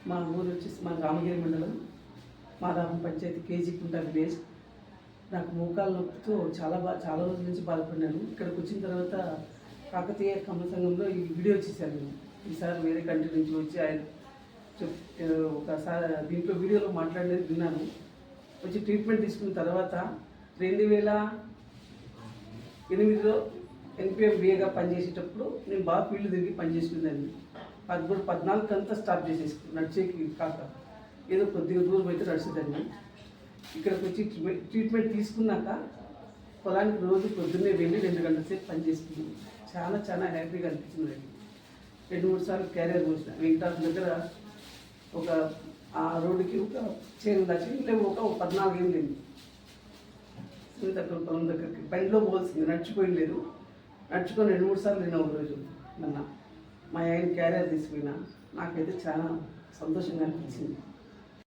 మా ఊరు వచ్చేసి మా రామగిరి మండలం మాదాపం పంచాయతీ కేజీకుంట విలేజ్. నాకు మోకాలు నొప్పితో చాలా రోజుల నుంచి బాధపడినాను. ఇక్కడికి వచ్చిన తర్వాత కాకతీయ కమ్మ సంఘంలో ఈ వీడియో చేశాను నేను. ఈసారి వేరే కంట్రీ నుంచి వచ్చి ఆయన ఒకసారి దీంట్లో వీడియోలో మాట్లాడేది విన్నాను. వచ్చి ట్రీట్మెంట్ తీసుకున్న తర్వాత 2008లో ఎన్పిఎం బిఏగా పనిచేసేటప్పుడు నేను బాగా ఫీల్డ్ తిరిగి పనిచేసుకుందాన్ని. 14 అంతా స్టాప్ చేసేసుకున్నాను, నడిచేకి కాక ఏదో కొద్దిగా దూరం అయితే నడిచేదాన్ని. ఇక్కడికి వచ్చి ట్రీట్మెంట్ తీసుకున్నాక పొలానికి రోజు పొద్దున్నే వెళ్ళి 2 గంటల సేపు పని చేసుకున్నాను. చాలా హ్యాపీగా అనిపించింది. 2-3 సార్లు క్యారియర్ పోసిన వెంకటాపు దగ్గర ఒక ఆ రోడ్డుకి ఒక చేను దాచి లేవు ఒక 14 ఏళ్ళు లేదు. సునీతక్కల పొలం దగ్గరికి బండిలో పోవాల్సింది, నడిచిపోయలేదు. నడుచుకొని 2-3 సార్లు నేను ఒక రోజు మొన్న మా ఆయన క్యారియర్ తీసుకుపోయినా. నాకైతే చాలా సంతోషంగా అనిపించింది.